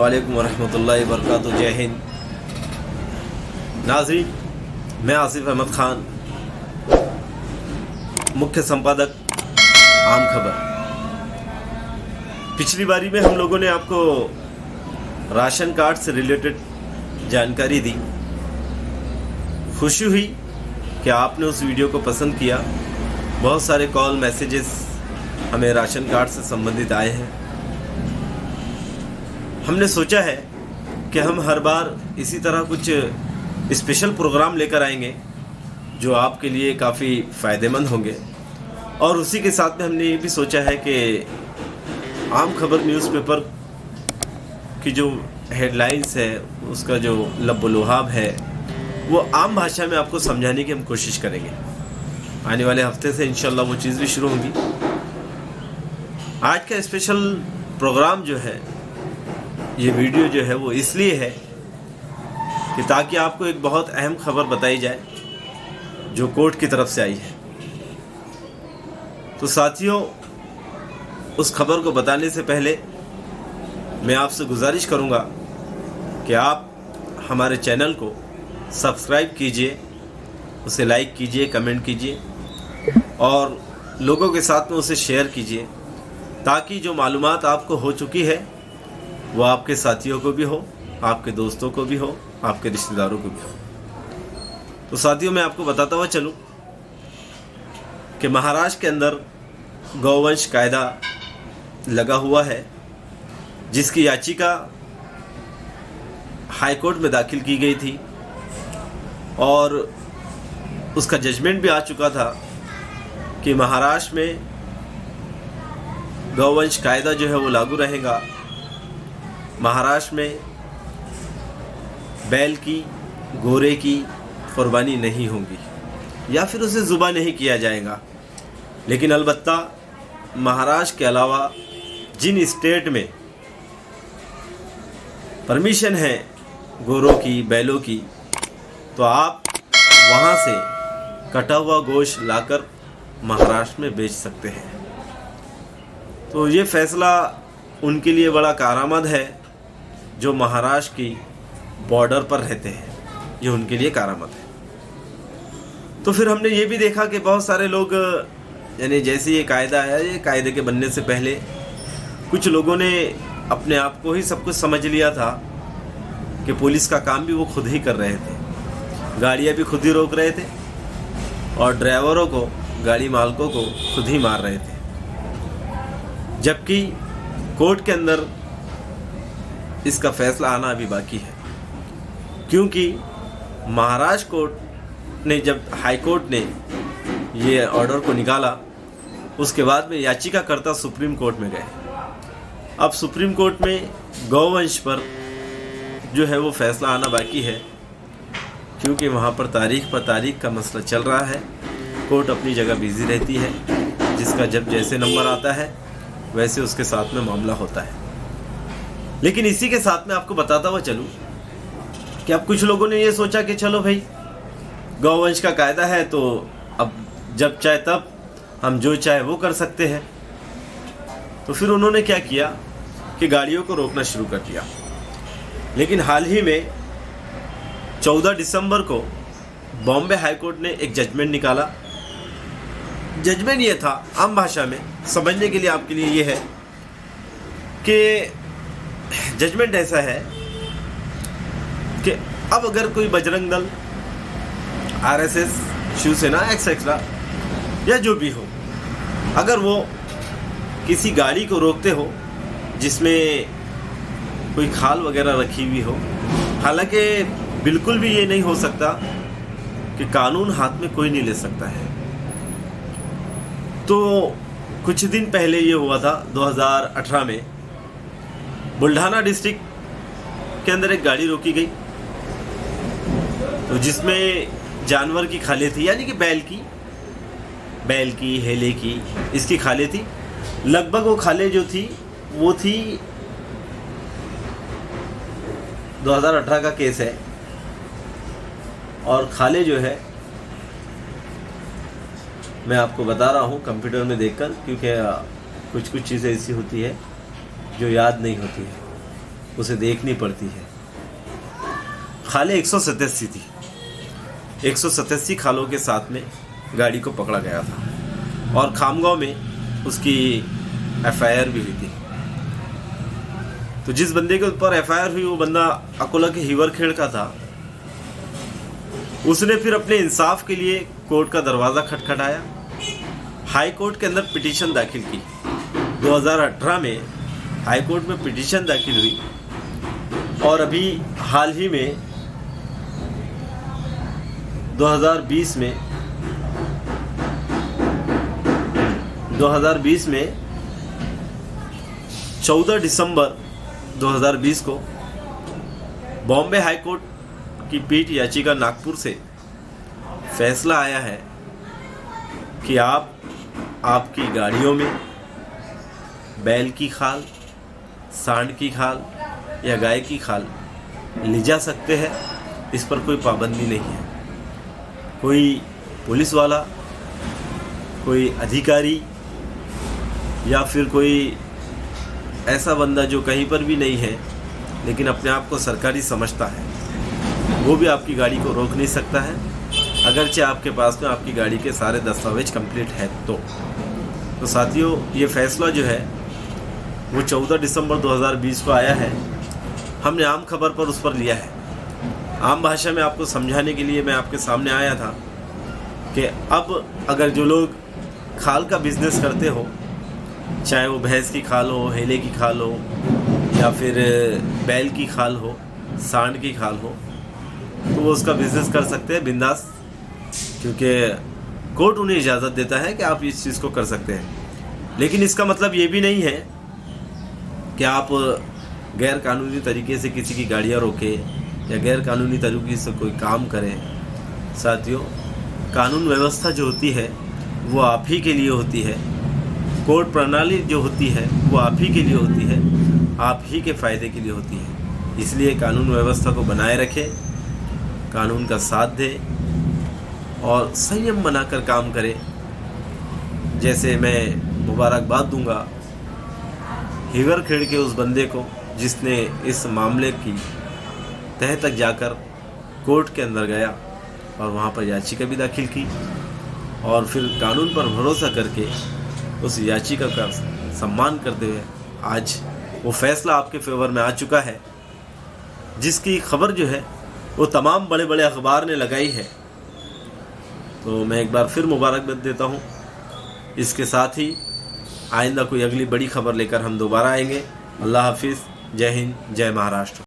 वालेकुम वरहमतुल्लाहि वबरकातुहू। जय हिंद। नाज़रीन, मैं आसिफ अहमद ख़ान, मुख्य संपादक आम खबर। पिछली बारी में हम लोगों ने आपको राशन कार्ड से रिलेटेड जानकारी दी। खुशी हुई कि आपने उस वीडियो को पसंद किया। बहुत सारे कॉल मैसेजेस हमें राशन कार्ड से संबंधित आए हैं। हमने सोचा है कि हम हर बार इसी तरह कुछ स्पेशल प्रोग्राम लेकर आएंगे जो आपके लिए काफ़ी फ़ायदेमंद होंगे। और उसी के साथ में हमने ये भी सोचा है कि आम खबर न्यूज़पेपर की जो हेडलाइंस है, उसका जो लब्बो-लुहाब है, वो आम भाषा में आपको समझाने की हम कोशिश करेंगे। आने वाले हफ्ते से इंशाल्लाह वो चीज़ भी शुरू होंगी। आज का स्पेशल प्रोग्राम जो है, ये वीडियो जो है वो इसलिए है कि ताकि आपको एक बहुत अहम खबर बताई जाए जो कोर्ट की तरफ से आई है। तो साथियों, उस खबर को बताने से पहले मैं आपसे गुजारिश करूंगा कि आप हमारे चैनल को सब्सक्राइब कीजिए, उसे लाइक कीजिए, कमेंट कीजिए और लोगों के साथ में उसे शेयर कीजिए, ताकि जो मालूमात आपको हो चुकी है वो आपके साथियों को भी हो, आपके दोस्तों को भी हो, आपके रिश्तेदारों को भी हो। तो साथियों, मैं आपको बताता हुआ चलूं कि महाराष्ट्र के अंदर गौवंश कायदा लगा हुआ है, जिसकी याचिका हाई कोर्ट में दाखिल की गई थी और उसका जजमेंट भी आ चुका था कि महाराष्ट्र में गौवंश कायदा जो है वो लागू रहेगा। महाराष्ट्र में बैल की, घोड़े की कुर्बानी नहीं होगी या फिर उसे ज़ुबा नहीं किया जाएगा। लेकिन अलबत्ता महाराष्ट्र के अलावा जिन स्टेट में परमिशन है घोड़ों की, बैलों की, तो आप वहाँ से कटा हुआ गोश्त लाकर महाराष्ट्र में बेच सकते हैं। तो ये फैसला उनके लिए बड़ा कारआमद है जो महाराष्ट्र की बॉर्डर पर रहते हैं, ये उनके लिए कारआमद है। तो फिर हमने ये भी देखा कि बहुत सारे लोग, यानी जैसे ये कायदा है, ये कायदे के बनने से पहले कुछ लोगों ने अपने आप को ही सब कुछ समझ लिया था कि पुलिस का काम भी वो खुद ही कर रहे थे, गाड़ियाँ भी खुद ही रोक रहे थे और ड्राइवरों को, गाड़ी मालकों को खुद ही मार रहे थे। जबकि कोर्ट के अंदर इसका फैसला आना अभी बाकी है, क्योंकि महाराष्ट्र कोर्ट ने, जब हाई कोर्ट ने ये ऑर्डर को निकाला, उसके बाद में याचिकाकर्ता सुप्रीम कोर्ट में गए। अब सुप्रीम कोर्ट में गौवंश पर जो है वो फैसला आना बाकी है, क्योंकि वहाँ पर तारीख का मसला चल रहा है। कोर्ट अपनी जगह बिजी रहती है, जिसका जब जैसे नंबर आता है वैसे उसके साथ में मामला होता है। लेकिन इसी के साथ में आपको बताता हुआ चलूँ कि अब कुछ लोगों ने ये सोचा कि चलो भाई, गौवंश का कायदा है तो अब जब चाहे तब हम जो चाहे वो कर सकते हैं। तो फिर उन्होंने क्या किया कि गाड़ियों को रोकना शुरू कर दिया। लेकिन हाल ही में 14 दिसंबर को बॉम्बे हाई कोर्ट ने एक जजमेंट निकाला। जजमेंट ये था, आम भाषा में समझने के लिए आपके लिए ये है कि जजमेंट ऐसा है कि अब अगर कोई बजरंग दल, आरएसएस, शिवसेना, एक्सेट्रा या जो भी हो, अगर वो किसी गाड़ी को रोकते हो जिसमें कोई खाल वगैरह रखी हुई हो, हालांकि बिल्कुल भी ये नहीं हो सकता कि कानून हाथ में कोई नहीं ले सकता है। तो कुछ दिन पहले ये हुआ था, 2018 में बुल्ढाना डिस्ट्रिक्ट के अंदर एक गाड़ी रोकी गई, तो जिसमें जानवर की खालें थी, यानी कि बैल की, हेले की, इसकी खालें थी। लगभग वो खालें जो थी वो थी, 2018 का केस है और खालें जो है मैं आपको बता रहा हूँ कंप्यूटर में देखकर, क्योंकि कुछ चीज़ें ऐसी होती है जो याद नहीं होती है। उसे देखनी पड़ती है। खाले 187 थी, 187 खालों के साथ में गाड़ी को पकड़ा गया था और खामगांव में उसकी FIR भी हुई थी। तो जिस बंदे के ऊपर FIR हुई वो बंदा अकोला के हिवरखेड़ का था। उसने फिर अपने इंसाफ के लिए कोर्ट का दरवाज़ा खटखटाया, हाई कोर्ट के अंदर पिटीशन दाखिल की। 2018 में हाई कोर्ट में पिटीशन दाखिल हुई और अभी हाल ही में 2020 में 14 दिसंबर 2020 को बॉम्बे हाई कोर्ट की पीठ याचिका नागपुर से फैसला आया है कि आप आपकी गाड़ियों में बैल की खाल, सांड की खाल या गाय की खाल ले जा सकते हैं। इस पर कोई पाबंदी नहीं है। कोई पुलिस वाला, कोई अधिकारी या फिर कोई ऐसा बंदा जो कहीं पर भी नहीं है लेकिन अपने आप को सरकारी समझता है, वो भी आपकी गाड़ी को रोक नहीं सकता है, अगरचे आपके पास में आपकी गाड़ी के सारे दस्तावेज कंप्लीट है। तो साथियों, ये फैसला जो है वो 14 दिसंबर 2020 को आया है। हमने आम खबर पर उस पर लिया है। आम भाषा में आपको समझाने के लिए मैं आपके सामने आया था कि अब अगर जो लोग खाल का बिजनेस करते हो, चाहे वो भैंस की खाल हो, हेले की खाल हो या फिर बैल की खाल हो, सांड की खाल हो, तो वो उसका बिजनेस कर सकते हैं बिंदास, क्योंकि कोर्ट उन्हें इजाज़त देता है कि आप इस चीज़ को कर सकते हैं। लेकिन इसका मतलब ये भी नहीं है कि आप गैर कानूनी तरीके से किसी की गाड़ियाँ रोकें या गैर कानूनी तरीके से कोई काम करें। साथियों, कानून व्यवस्था जो होती है वो आप ही के लिए होती है। कोर्ट प्रणाली जो होती है वो आप ही के लिए होती है, आप ही के फ़ायदे के लिए होती है। इसलिए कानून व्यवस्था को बनाए रखें, कानून का साथ दें और संयम बनाकर काम करें। जैसे मैं मुबारकबाद दूंगा हिवरखेड़ के उस बंदे को जिसने इस मामले की तह तक जाकर कोर्ट के अंदर गया और वहाँ पर याचिका भी दाखिल की और फिर कानून पर भरोसा करके उस याचिका का सम्मान करते हुए आज वो फैसला आपके फेवर में आ चुका है, जिसकी खबर जो है वो तमाम बड़े बड़े अखबार ने लगाई है। तो मैं एक बार फिर मुबारकबाद देता हूँ। इसके साथ ही आइंदा कोई अगली बड़ी खबर लेकर हम दोबारा आएंगे। अल्लाह हाफिज़। जय हिंद, जय महाराष्ट्र।